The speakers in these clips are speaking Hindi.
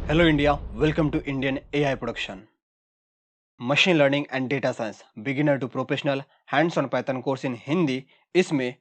Hello India, welcome to Indian AI Production. Machine learning and data science beginner to professional hands on Python course in Hindi. इसमें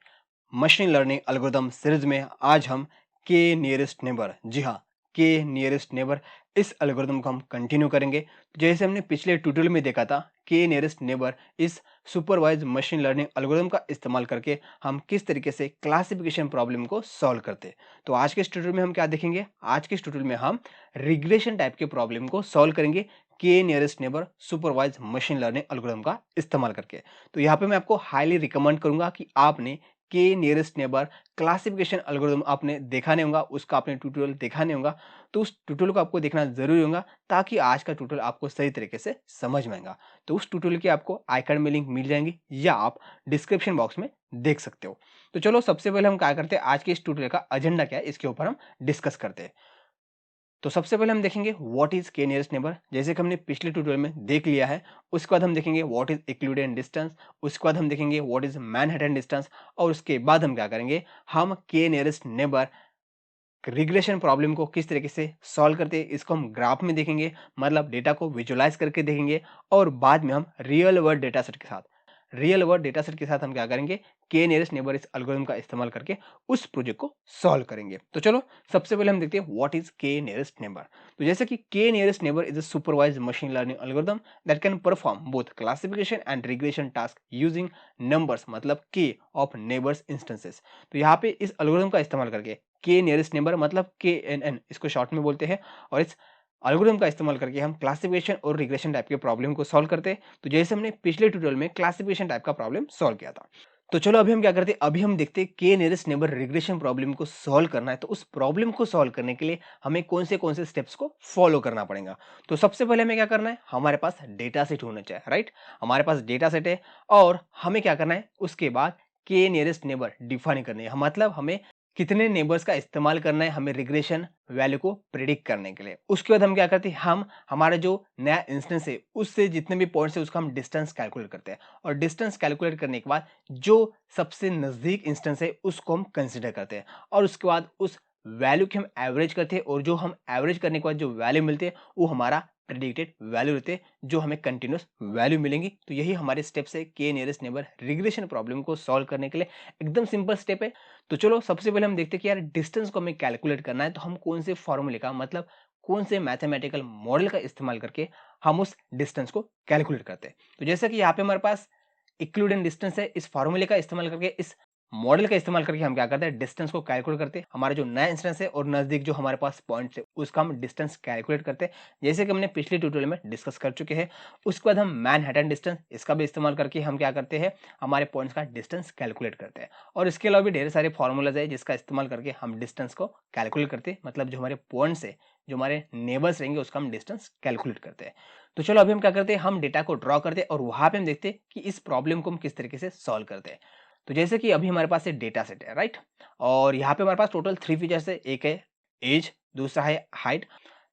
मशीन लर्निंग एल्गोरिथम सीरीज में आज हम के नियरेस्ट नेबर, जी हाँ, के नियरेस्ट नेबर, इस एल्गोरिथम को हम कंटिन्यू करेंगे। तो जैसे हमने पिछले ट्यूटोरियल में देखा था, के नियरेस्ट नेबर इस सुपरवाइज मशीन लर्निंग एल्गोरिथम का इस्तेमाल करके हम किस तरीके से क्लासिफिकेशन प्रॉब्लम को सॉल्व करते हैं। तो आज के इस ट्यूटोरियल में हम क्या देखेंगे? आज के इस ट्यूटोरियल में हम रिग्रेशन टाइप के प्रॉब्लम को सॉल्व करेंगे के nearest neighbour supervise machine learning algorithm का इस्तेमाल करके। तो यहाँ पे मैं आपको हाईली रिकमेंड करूंगा कि आपने के नियरेस्ट नेबर क्लासिफिकेशन एल्गोरिथम आपने देखा नहीं होगा, उसका आपने ट्यूटोरियल देखा नहीं होगा, तो उस ट्यूटोरियल को आपको देखना जरूरी होगा ताकि आज का ट्यूटोरियल आपको सही तरीके से समझ में आएगा। तो उस ट्यूटोरियल की आपको आई कार्ड में लिंक मिल जाएंगी या आप डिस्क्रिप्शन बॉक्स में देख सकते हो। तो चलो सबसे पहले हम क्या करते हैं, आज के इस ट्यूटोरियल का एजेंडा क्या है इसके ऊपर हम डिस्कस करते हैं। तो सबसे पहले हम देखेंगे व्हाट इज के नियरेस्ट नेबर, जैसे कि हमने पिछले ट्यूटोरियल में देख लिया है। उसके बाद हम देखेंगे व्हाट इज यूक्लिडियन डिस्टेंस, उसके बाद हम देखेंगे व्हाट इज मैनहट्टन डिस्टेंस, और उसके बाद हम क्या करेंगे, हम के नियरेस्ट नेबर रिग्रेशन प्रॉब्लम को किस तरीके से सॉल्व करते हैं इसको हम ग्राफ में देखेंगे, मतलब डेटा को विजुअलाइज करके देखेंगे। और बाद में हम रियल वर्ड डेटा सेट के साथ हम क्या करेंगे, के नियरेस्ट नेबर इस एल्गोरिथम का इस्तेमाल करके उस प्रोजेक्ट को सॉल्व करेंगे। तो चलो सबसे पहले हम देखते हैं व्हाट इज के नियरेस्ट नेबर। तो जैसे कि के nearest neighbour is a supervised machine learning algorithm that can perform both classification and regression task using numbers, मतलब के ऑफ नेबर्स इंस्टेंसेस। तो यहाँ पे इस एल्गोरिथम का इस्तेमाल करके के नियरेस्ट नेबर मतलब के एन एन इसको शॉर्ट में बोलते हैं, और इस एल्गोरिथम का इस्तेमाल करके हम क्लासिफिकेशन और रिग्रेशन टाइप के प्रॉब्लम को सॉल्व करते हैं। तो जैसे हमने पिछले ट्यूटोरियल में क्लासिफिकेशन टाइप का प्रॉब्लम सॉल्व किया था। तो चलो अभी हम क्या करते हैं, अभी हम देखते हैं के नियरेस्ट नेबर रिग्रेशन प्रॉब्लम को सॉल्व करना है तो उस प्रॉब्लम को सॉल्व करने के लिए हमें कौन से स्टेप्स को फॉलो करना पड़ेगा। तो सबसे पहले हमें क्या करना है, हमारे पास डेटा सेट होना चाहिए, राइट। हमारे पास डेटा सेट है और हमें क्या करना है, उसके बाद के नियरेस्ट नेबर डिफाइन करनी है, मतलब हमें कितने नेबर्स का इस्तेमाल करना है हमें रिग्रेशन वैल्यू को प्रिडिक्ट करने के लिए। उसके बाद हम क्या करते हैं, हम हमारा जो नया इंस्टेंस है उससे जितने भी पॉइंट्स है उसका हम डिस्टेंस कैलकुलेट करते हैं, और डिस्टेंस कैलकुलेट करने के बाद जो सबसे नजदीक इंस्टेंस है उसको हम कंसिडर करते हैं, और उसके बाद उस वैल्यू की हम एवरेज करते हैं, और जो हम एवरेज करने के बाद जो वैल्यू मिलती है वो हमारा प्रेडिक्टेड वैल्यू रहते हैं, जो हमें कंटिन्यूस वैल्यू मिलेंगी। तो यही हमारे स्टेप्स है के नियरेस्ट नेबर रिग्रेशन प्रॉब्लम को सॉल्व करने के लिए। एकदम सिंपल स्टेप है। तो चलो सबसे पहले हम देखते हैं कि यार डिस्टेंस को हमें कैलकुलेट करना है तो हम कौन से फॉर्मूले का, मतलब कौन से मैथमेटिकल मॉडल का इस्तेमाल करके हम उस डिस्टेंस को कैलकुलेट करते हैं। तो जैसा कि यहाँ पे हमारे पास इक्विवेलेंट डिस्टेंस है, इस फॉर्मूले का इस्तेमाल करके, इस मॉडल का इस्तेमाल करके हम क्या करते हैं, डिस्टेंस को कैलकुलेट करते हैं। हमारा जो नया इंस्टेंस है और नजदीक जो हमारे पास पॉइंट्स है उसका हम डिस्टेंस कैलकुलेट करते हैं, जैसे कि हमने पिछले ट्यूटोरियल में डिस्कस कर चुके हैं। उसके बाद हम मैनहट्टन डिस्टेंस इसका भी इस्तेमाल करके हम क्या करते हैं, हमारे पॉइंट्स का डिस्टेंस कैलकुलेट करते हैं। और इसके अलावा भी ढेर सारे फॉर्मूलाज है जिसका इस्तेमाल करके हम डिस्टेंस को कैलकुलेट करते हैं, मतलब जो हमारे पॉइंट्स है, जो हमारे नेबर्स रहेंगे उसका हम डिस्टेंस कैलकुलेट करते हैं। तो चलो अभी हम क्या करते हैं, हम डेटा को ड्रॉ करते हैं और वहां पे हम देखते हैं कि इस प्रॉब्लम को हम किस तरीके से सॉल्व करते हैं। तो जैसे कि अभी हमारे पास एक डेटा सेट है, राइट, और यहाँ पे हमारे पास टोटल 3 फीचर्स है, एक है एज, दूसरा है हाइट।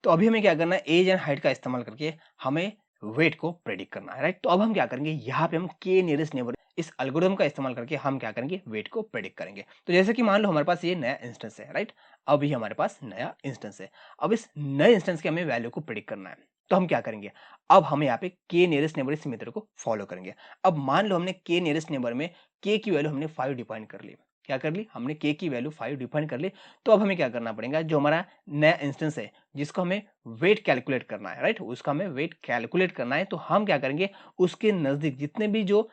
तो अभी हमें क्या करना है, एज एंड हाइट का इस्तेमाल करके हमें वेट को प्रेडिक्ट करना है, राइट। तो अब हम क्या करेंगे, यहाँ पे हम के नियरेस्ट नेबर इस एल्गोरिथम का इस्तेमाल करके हम क्या करेंगे, वेट को प्रेडिक्ट करेंगे। तो जैसे कि मान लो हमारे पास ये नया इंस्टेंस है, राइट, अभी हमारे पास नया इंस्टेंस है। अब इस नए इंस्टेंस के हमें वैल्यू को प्रेडिक्ट करना है, तो हम क्या करेंगे, अब हम यहाँ पे के नियरेस्ट नेबर इस मेथड को फॉलो करेंगे। अब मान लो हमने के नियरेस्ट नेबर में के की वैल्यू हमने 5 डिफाइन कर ली, क्या कर ली, हमने के की वैल्यू 5 डिफाइन कर ली। तो अब हमें क्या करना पड़ेगा, जो हमारा नया इंस्टेंस है जिसको हमें वेट कैलकुलेट करना है, राइट, उसका हमें वेट कैलकुलेट करना है। तो हम क्या करेंगे, उसके नजदीक जितने भी जो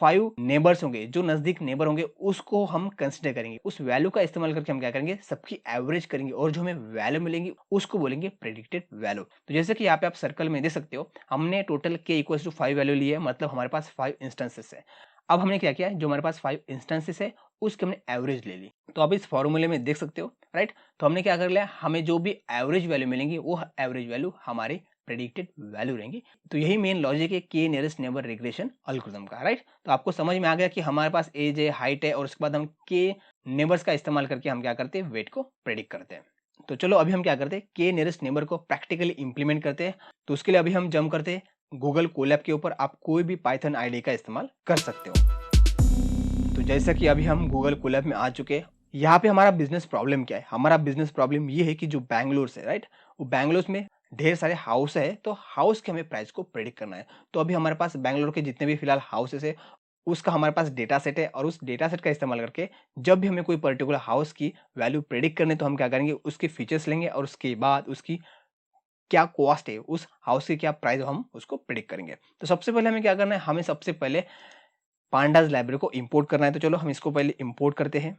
5 नेबर्स होंगे, जो नजदीक नेबर होंगे उसको हम कंसिडर करेंगे, उस वैल्यू का इस्तेमाल करके हम क्या करेंगे, सबकी एवरेज करेंगे, और जो हमें वैल्यू मिलेंगी उसको बोलेंगे प्रेडिक्टेड वैल्यू। तो जैसे कि यहाँ पे आप सर्कल में देख सकते हो, हमने टोटल के इक्वल्स टू 5 वैल्यू ली है, मतलब हमारे पास 5 इंस्टेंसेस है। अब हमने क्या किया, जो हमारे पास 5 इंस्टेंसेस है उसकी हमने एवरेज ले ली। तो अब इस फॉर्मूले में देख सकते हो, राइट, तो हमने क्या कर लिया, हमें जो भी एवरेज वैल्यू मिलेंगी वो एवरेज वैल्यू हमारी प्रेडिक्टेड वैल्यू रहेंगी। तो यही मेन लॉजिक है के नियरेस्ट नेबर रिग्रेशन एल्गोरिथम का, राइट। तो आपको समझ में आ गया कि हमारे पास एज है, हाइट है, और उसके बाद हम के नेबर्स का इस्तेमाल करके हम क्या करते हैं, वेट को प्रेडिक्ट करते हैं। तो चलो अभी हम क्या करते हैं, के नियरेस्ट नेबर को प्रैक्टिकली इंप्लीमेंट करते हैं। तो उसके लिए अभी हम जंप करते हैं गूगल कोलैब के ऊपर। आप कोई भी पाइथन आईडी का इस्तेमाल कर सकते हो। तो जैसा कि अभी हम गूगल कोलैब में आ चुके हैं, यहाँ पे हमारा बिजनेस प्रॉब्लम क्या है, हमारा बिजनेस प्रॉब्लम ये है कि जो बैंगलोर से, राइट, वो बैंगलोर में ढेर सारे हाउस है, तो हाउस के हमें प्राइस को प्रेडिक्ट करना है। तो अभी हमारे पास बैंगलोर के जितने भी फिलहाल हाउसेस है, उसका हमारे पास डेटा सेट है, और उस डेटा सेट का इस्तेमाल करके जब भी हमें कोई पर्टिकुलर हाउस की वैल्यू प्रेडिक्ट करनी है, तो हम क्या करेंगे, उसके फीचर्स लेंगे और उसके बाद उसकी क्या कॉस्ट है, उस हाउस की क्या प्राइस, हम उसको प्रेडिक्ट करेंगे। तो सबसे पहले हमें क्या करना है, हमें सबसे पहले पांडास लाइब्रेरी को इंपोर्ट करना है। तो चलो हम इसको पहले इंपोर्ट करते हैं।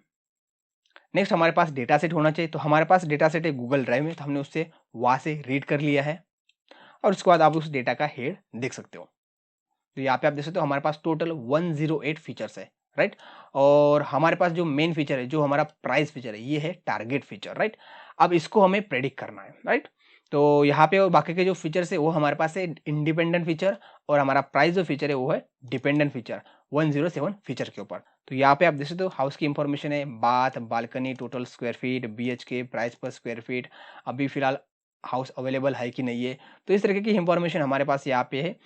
नेक्स्ट हमारे पास डेटा सेट होना चाहिए। तो हमारे पास डेटा सेट है गूगल ड्राइव में, तो हमने उससे वहां से रीड कर लिया है, और उसके बाद आप उस डेटा का हेड देख सकते हो। तो यहाँ पे आप देख सकते हो हमारे पास टोटल 108 फीचर्स है, राइट। और हमारे पास जो मेन फीचर है, जो हमारा प्राइस फीचर है, ये है टारगेट फीचर, राइट। अब इसको हमें प्रेडिक्ट करना है, राइट। तो यहाँ पे और बाकी के जो फीचर्स है वो हमारे पास है इंडिपेंडेंट फीचर, और हमारा प्राइस जो फीचर है वो है डिपेंडेंट फीचर 107 फीचर के ऊपर। तो यहाँ पे आप देख सकते हो हाउस की इंफॉर्मेशन है, bath, balcony, total square feet, BHK, price पर स्क्वायर फीट, अभी फिलहाल हाउस अवेलेबल है कि नहीं है। तो इस तरीके की इंफॉर्मेशन हमारे पास यहाँ पे है।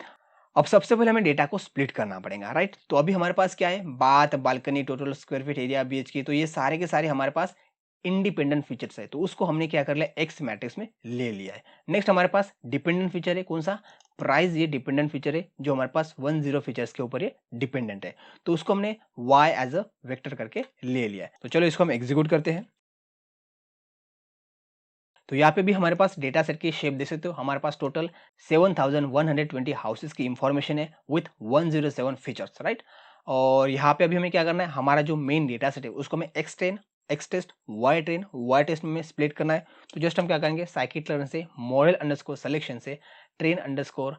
अब सबसे पहले हमें डेटा को स्प्लिट करना पड़ेगा, राइट। तो अभी हमारे पास क्या है, bath, balcony, total square feet, area, BHK, तो ये सारे के सारे हमारे पास इंडिपेंडेंट फीचर्स है। तो उसको हमने क्या कर लिया, एक्स मैट्रिक्स में ले लिया है। नेक्स्ट हमारे पास डिपेंडेंट फीचर है, कौन सा, प्राइस। ये डिपेंडेंट फीचर है जो हमारे पास 10 फीचर्स के ऊपर ये डिपेंडेंट है, तो उसको हमने y एज अ वेक्टर करके ले लिया है। तो चलो इसको हम एग्जीक्यूट करते हैं। तो यहाँ पे भी हमारे पास डेटा सेट की शेप देख सकते हो, हमारे पास टोटल 7120 हाउसेस की इंफॉर्मेशन है विथ 107 फीचर्स, राइट। और यहाँ पे अभी हमें क्या करना है, हमारा जो मेन डेटा सेट है उसको हमें एक्स10, एक्स टेस्ट, वाई टेस्ट में स्प्लिट करना है। तो जस्ट हम क्या करेंगे, साइकिट लर्न से मॉडल अंडरस्कोर सिलेक्शन से train underscore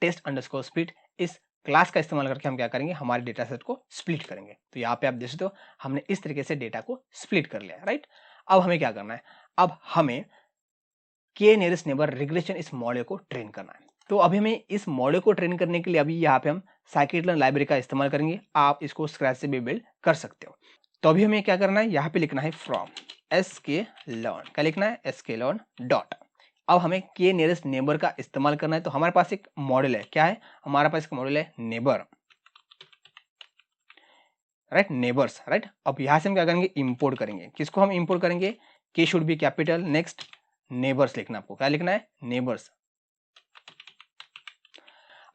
test underscore split, इस क्लास का इस्तेमाल करके हम क्या करेंगे, हमारे डेटा सेट को स्प्लिट करेंगे। तो यहाँ पे आप देख सकते हो हमने इस तरीके से डेटा को स्प्लिट कर लिया, राइट। अब हमें क्या करना है, अब हमें के नियरेस्ट नेबर रिग्रेशन इस मॉडल को ट्रेन करना है। तो अभी हमें इस मॉडल को ट्रेन करने के लिए अभी यहाँ पे हम साइकिट-लर्न लाइब्रेरी का इस्तेमाल करेंगे। आप इसको स्क्रैच से भी बिल्ड कर सकते हो। तो अभी हमें क्या करना है, यहाँ पे लिखना है फ्रॉम sklearn, क्या लिखना है, sklearn डॉट। अब हमें के नियरेस्ट नेबर का इस्तेमाल करना है। तो हमारे पास एक मॉडल है, क्या है, हमारे पास एक मॉडल है नेबर, राइट, नेबर्स, राइट। अब यहाँ से हम क्या करेंगे, इंपोर्ट करेंगे। किसको हम इंपोर्ट करेंगे, के should be capital, next neighbours लिखना, आपको क्या लिखना है, नेबर्स।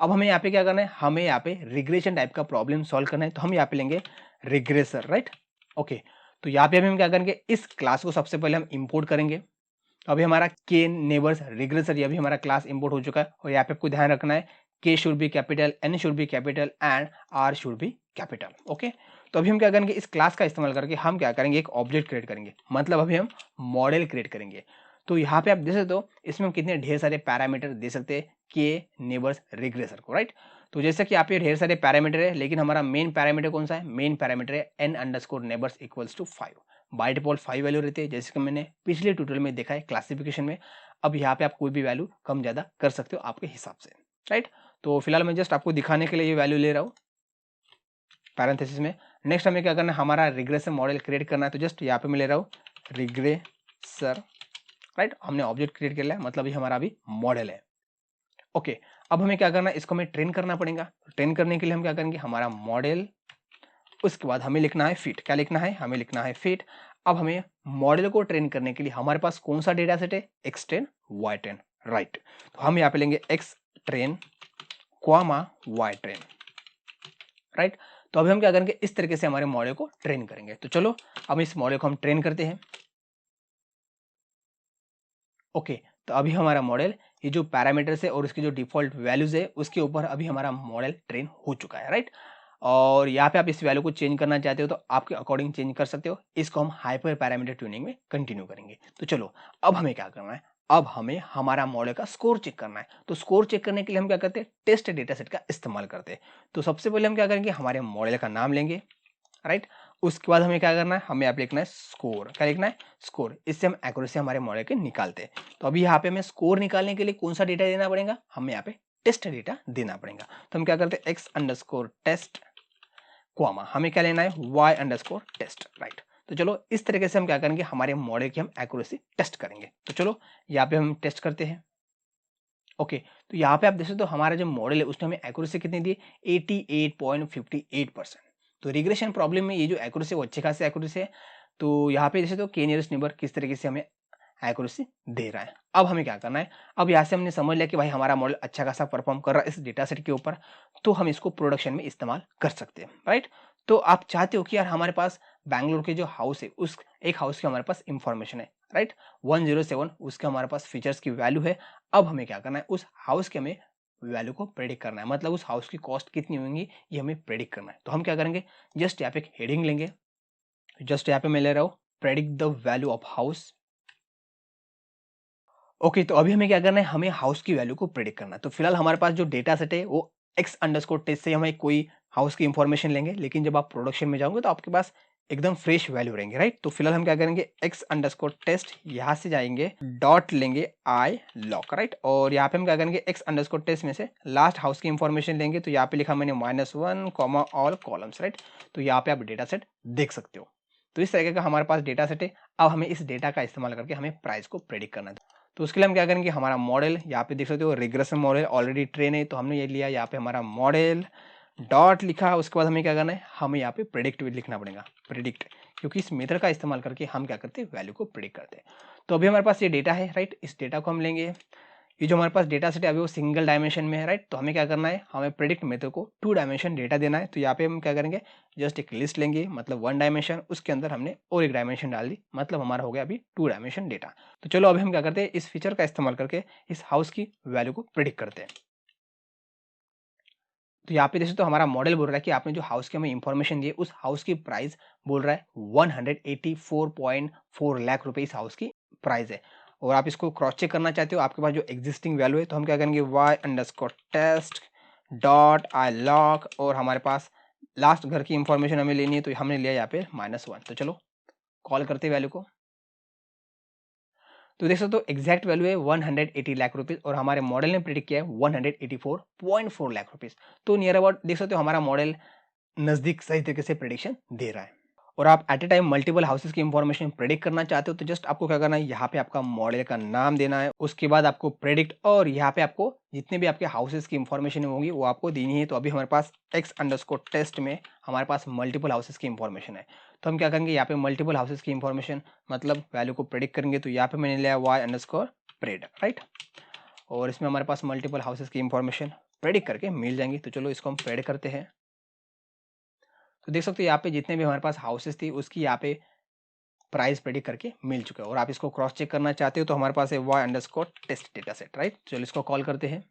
अब हमें यहाँ पे क्या करना है, हमें यहाँ पे रिग्रेशन टाइप का प्रॉब्लम सॉल्व करना है। तो हम यहाँ पे लेंगे रिग्रेसर, राइट, ओके। तो यहाँ पे अभी हम क्या करेंगे, इस क्लास को सबसे पहले हम इंपोर्ट करेंगे। तो अभी हमारा के नेबर्स रिग्रेसर, ये अभी हमारा क्लास इंपोर्ट हो चुका है। और यहाँ पे आपको ध्यान रखना है, K should be capital, N should be capital and R should be capital, okay. तो अभी हम क्या करेंगे, इस क्लास का इस्तेमाल करके हम क्या करेंगे, एक ऑब्जेक्ट क्रिएट करेंगे, मतलब अभी हम मॉडल क्रिएट करेंगे। तो यहाँ पे आप देख सकते हो इसमें हम कितने ढेर सारे पैरामीटर दे सकते हैं के नेबर्स रिग्रेसर को, राइट। तो जैसे कि आप ये ढेर सारे पैरामीटर है, लेकिन हमारा मेन पैरामीटर कौन सा है, मेन पैरामीटर है n underscore neighbours equals to 5। By default 5 value रहती है, जैसे कि मैंने पिछले ट्यूटोरियल में देखा है क्लासिफिकेशन में। अब यहाँ पे आप कोई भी वैल्यू कम ज्यादा कर सकते हो आपके हिसाब से, राइट। तो फिलहाल मैं जस्ट आपको दिखाने के लिए ये वैल्यू ले रहा हूँ पैरेंथेसिस में। नेक्स्ट हमें क्या करना है, हमारा रिग्रेसर मॉडल क्रिएट करना है। तो जस्ट यहाँ पे मैं ले रहा हूँ रिग्रेसर, राइट। हमने ऑब्जेक्ट क्रिएट कर लिया, मतलब ये हमारा अभी मॉडल है, ओके। अब हमें क्या करना है, इसको हमें ट्रेन करना पड़ेगा। ट्रेन करने के लिए हम क्या करेंगे, हमारा मॉडल, उसके बाद हमें लिखना है फिट, क्या लिखना है, हमें लिखना है फिट। अब हमें मॉडल को ट्रेन करने के लिए हमारे पास कौन सा डेटा सेट है, x10 y10, राइट। तो हम यहाँ पे लेंगे x train comma y train, right. तो अभी हम क्या करेंगे, इस तरीके से हमारे मॉडल को ट्रेन करेंगे। तो चलो अब इस मॉडल को हम ट्रेन करते हैं, ओके। तो अभी हमारा मॉडल, ये जो पैरामीटर्स है और उसकी जो डिफॉल्ट वैल्यूज है उसके ऊपर अभी हमारा मॉडल ट्रेन हो चुका है, राइट। और यहाँ पे आप इस वैल्यू को चेंज करना चाहते हो तो आपके अकॉर्डिंग चेंज कर सकते हो। इसको हम हाइपर पैरामीटर ट्यूनिंग में कंटिन्यू करेंगे। तो चलो अब हमें क्या करना है, अब हमें हमारा मॉडल का स्कोर चेक करना है। तो स्कोर चेक करने के लिए हम क्या करते हैं, टेस्ट डेटा सेट का इस्तेमाल करते हैं। तो सबसे पहले हम क्या करेंगे, हमारे मॉडल का नाम लेंगे, राइट। उसके बाद हमें क्या करना है, हमें यहाँ पे लिखना है स्कोर, क्या लिखना है, स्कोर। इससे हम एक्यूरेसी हमारे मॉडल के निकालते हैं। तो अभी यहाँ पे हमें स्कोर निकालने के लिए कौन सा डेटा देना पड़ेगा, हमें यहाँ पे टेस्ट डेटा देना पड़ेगा। तो हम क्या करते हैं, एक्स अंडरस्कोर टेस्ट क्वामा, हमें क्या लेना है, y अंडरस्कोर टेस्ट, राइट। तो चलो इस तरीके से हम क्या करेंगे, हमारे मॉडल की हम एक्यूरेसी टेस्ट करेंगे। तो चलो यहाँ पे हम टेस्ट करते हैं, ओके। तो यहाँ पे आप देख सकते हो हमारा जो मॉडल है उसने हमें एक्यूरेसी कितनी दी, 88.58%। तो रिग्रेशन प्रॉब्लम में ये जो एक्यूरेसी वो अच्छी खासी एक्यूरेसी है। तो यहाँ पे जैसे तो के नियरेस्ट नेबर किस तरीके से हमें एक्यूरेसी दे रहा है। अब हमें क्या करना है, अब यहाँ से हमने समझ लिया कि भाई हमारा मॉडल अच्छा खासा परफॉर्म कर रहा है इस डेटा सेट के ऊपर, तो हम इसको प्रोडक्शन में इस्तेमाल कर सकते हैं, राइट। तो आप चाहते हो कि यार हमारे पास बैंगलोर के जो हाउस है उस एक हाउस की हमारे पास इंफॉर्मेशन है, राइट, 107 उसके हमारे पास फीचर्स की वैल्यू है। अब हमें क्या करना है, उस हाउस के हमें वैल्यू को प्रेडिक्ट करना है, मतलब उस हाउस की कॉस्ट कितनी होंगी ये हमें प्रेडिक्ट करना है। तो हम क्या करेंगे, जस्ट यहाँ पे एक हेडिंग लेंगे, जस्ट यहाँ पे मैं ले रहा हूँ predict the value of house. Okay, तो अभी हमें क्या करना है, हमें हाउस की वैल्यू को प्रेडिक्ट करना है। तो फिलहाल हमारे पास जो डेटा सेट है वो एक्स अंडरस्कोर टेस्ट से हमें कोई हाउस की इंफॉर्मेशन लेंगे, लेकिन जब आप प्रोडक्शन में जाओगे तो आपके पास एकदम फ्रेश वैल्यू रहेंगे, राइट। तो फिलहाल हम क्या करेंगे, एक्स अंडरस्कोर टेस्ट यहाँ से जाएंगे, डॉट लेंगे आई लॉक, राइट, और यहाँ पे हम क्या करेंगे, एक्स अंडरस्कोर टेस्ट में से लास्ट हाउस की इंफॉर्मेशन लेंगे। तो यहाँ पे लिखा मैंने -1 कॉमा ऑल कॉलम्स, राइट। तो यहाँ पे आप डेटा सेट देख सकते हो। तो इस तरीके का हमारे पास डेटा सेट है। अब हमें इस डेटा का इस्तेमाल करके हमें प्राइस को प्रेडिक्ट करना है। तो उसके लिए हम क्या करेंगे, हमारा मॉडल यहाँ पे देख सकते हो रिग्रेशन मॉडल ऑलरेडी ट्रेन है, तो हमने ये लिया यहाँ पे हमारा मॉडल डॉट लिखा। उसके बाद हमें क्या करना है, हमें यहाँ पे प्रेडिक्ट लिखना पड़ेगा, प्रेडिक्ट, क्योंकि इस मेथड का इस्तेमाल करके हम क्या करते हैं, वैल्यू को प्रेडिक्ट करते हैं। तो अभी हमारे पास ये डेटा है, राइट। इस डेटा को हम लेंगे, ये जो हमारे पास डेटा सेट है अभी वो सिंगल डायमेंशन में है, राइट। तो हमें क्या करना है, हमें प्रेडिक्ट मेथड को 2 डायमेंशन डेटा देना है। तो यहाँ पे हम क्या करेंगे, जस्ट एक लिस्ट लेंगे, मतलब 1 डायमेंशन, उसके अंदर हमने और एक डायमेंशन डाल दी, मतलब हमारा हो गया अभी 2 डायमेंशन डेटा। तो चलो अभी हम क्या करते हैं, इस फीचर का इस्तेमाल करके इस हाउस की वैल्यू को प्रेडिक्ट करते हैं। तो यहाँ पे देखो तो हमारा मॉडल बोल रहा है कि आपने जो हाउस की हमें इंफॉर्मेशन दी है उस हाउस की प्राइस बोल रहा है 184.4 लाख रुपए इस हाउस की प्राइस है। और आप इसको क्रॉस चेक करना चाहते हो, आपके पास जो एग्जिस्टिंग वैल्यू है, तो हम क्या करेंगे, Y underscore test dot iloc, और हमारे पास लास्ट घर की इंफॉर्मेशन हमें लेनी है, तो हमने लिया यहाँ पे -1। तो चलो कॉल करते वैल्यू को। तो देख सकते हो एग्जैक्ट वैल्यू है 180 लाख रुपीज, और हमारे मॉडल ने प्रिडिक्ट किया है 184.4 लाख रुपीज। तो नियर अबाउट देख सकते हो हमारा मॉडल नजदीक सही तरीके से प्रिडिक्शन दे रहा है। और आप at a time multiple houses की इंफॉर्मेशन प्रेडिक्ट करना चाहते हो, तो जस्ट आपको क्या करना है, यहाँ पे आपका मॉडल का नाम देना है, उसके बाद आपको प्रेडिक्ट, और यहाँ पे आपको जितने भी आपके हाउसेस की इंफॉर्मेशन होंगी वो आपको देनी है। तो अभी हमारे पास एक्स अंडरस्कोर टेस्ट में हमारे पास मल्टीपल हाउसेस की इंफॉर्मेशन है। तो हम क्या करेंगे, यहाँ पे मल्टीपल हाउसेस की इंफॉर्मेशन मतलब वैल्यू को प्रेडिक्ट करेंगे। तो यहाँ पे मैंने लिया वाई अंडरस्कोर प्रेड, राइट, और इसमें हमारे पास मल्टीपल हाउसेस की इंफॉर्मेशन प्रेडिक्ट करके मिल जाएंगी। तो चलो इसको हम प्रेडिक्ट करते हैं। तो देख सकते हो यहाँ पे जितने भी हमारे पास हाउसेस थी उसकी यहाँ पे प्राइस प्रेडिक्ट करके मिल चुका है। और आप इसको क्रॉस चेक करना चाहते हो तो हमारे पास है Y underscore test data set, right. चलो इसको कॉल करते हैं।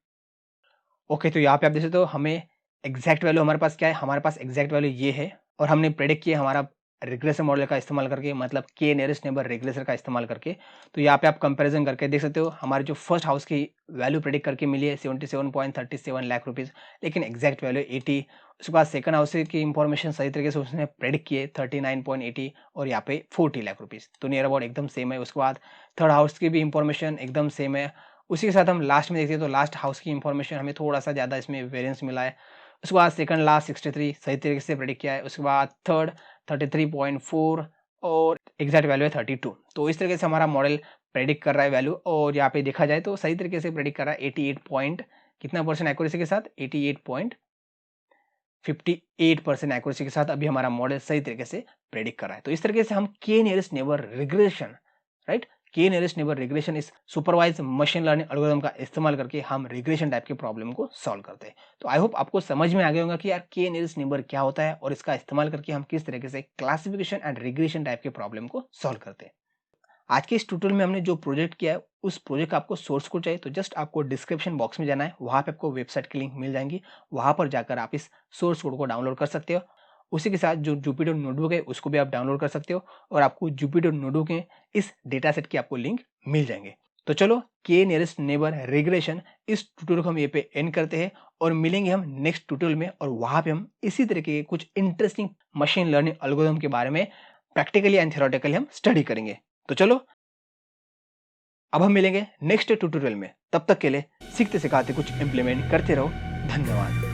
ओके, तो यहाँ पे आप देख सकते हो हमें एग्जैक्ट वैल्यू हमारे पास क्या है, हमारे पास एग्जैक्ट वैल्यू ये है, और हमने प्रेडिक्ट किया हमारा रिग्रेशन मॉडल का इस्तेमाल करके, मतलब के नियरेस्ट नेबर रिग्रेसर का इस्तेमाल करके। तो यहाँ पे आप कंपैरिजन करके देख सकते हो हमारे जो फर्स्ट हाउस की वैल्यू प्रेडिक्ट करके मिली है 77.37 लाख रुपीज़, लेकिन एग्जैक्ट वैल्यू 80। उसके बाद सेकंड हाउस की इंफॉर्मेशन सही तरीके से उसने प्रेडिक्ट किए 39.80, और यहाँ पे 40 लाख रुपीज़, तो नियर अबाउट एकदम सेम है। उसके बाद थर्ड हाउस की भी इंफॉर्मेशन एकदम सेम है। उसी के साथ हम लास्ट में देखते हैं तो लास्ट हाउस की इंफॉर्मेशन हमें थोड़ा सा ज़्यादा इसमें वेरिएंस मिला है। उसके बाद सेकंड लास्ट 63 सही तरीके से प्रेडिक्ट किया है। उसके बाद थर्ड 33.4, और एग्जैक्ट वैल्यू है 32। तो इस तरीके से हमारा मॉडल प्रेडिक्ट कर रहा है वैल्यू, और यहाँ पे देखा जाए तो सही तरीके से प्रेडिक्ट कर रहा है 88 पॉइंट कितना परसेंट एक्यूरेसी के साथ, 88.58% एक्यूरेसी के साथ अभी हमारा मॉडल सही तरीके से प्रेडिक्ट कर रहा है। तो इस तरीके से हम के नियरेस्ट नेबर रिग्रेशन, राइट, के नियरेस्ट नेबर रिग्रेशन इस सुपरवाइज मशीन लर्निंग एल्गोरिथम का इस्तेमाल करके हम रिग्रेशन टाइप के प्रॉब्लम को सॉल्व करते हैं। तो आई होप आपको समझ में आ गया होगा कि यार के नियरेस्ट नेबर क्या होता है और इसका इस्तेमाल करके हम किस तरीके से क्लासिफिकेशन एंड रिग्रेशन टाइप के प्रॉब्लम को सॉल्व करते हैं। आज के इस ट्यूटोरियल में हमने जो प्रोजेक्ट किया है उस प्रोजेक्ट का आपको सोर्स कोड चाहिए तो जस्ट आपको डिस्क्रिप्शन बॉक्स में जाना है, वहां पे आपको वेबसाइट की लिंक मिल जाएंगी, वहां पर जाकर आप इस सोर्स कोड को डाउनलोड कर सकते हो। उसी के साथ जो जुपिटर नोटबुक है उसको भी आप डाउनलोड कर सकते हो, और आपको जुपिटर नोटबुक के इस डेटा सेट की आपको लिंक मिल जाएंगे। तो चलो के नियरेस्ट नेबर रिग्रेशन इस ट्यूटोरियल को हम ये पे एंड करते हैं, और मिलेंगे हम नेक्स्ट ट्यूटोरियल में, और वहां पे हम इसी तरीके के कुछ इंटरेस्टिंग मशीन लर्निंग एल्गोरिथम के बारे में प्रैक्टिकली एंड थ्योरेटिकली हम स्टडी करेंगे। तो चलो अब हम मिलेंगे नेक्स्ट ट्यूटोरियल में, तब तक के लिए सीखते सिखाते कुछ इंप्लीमेंट करते रहो। धन्यवाद।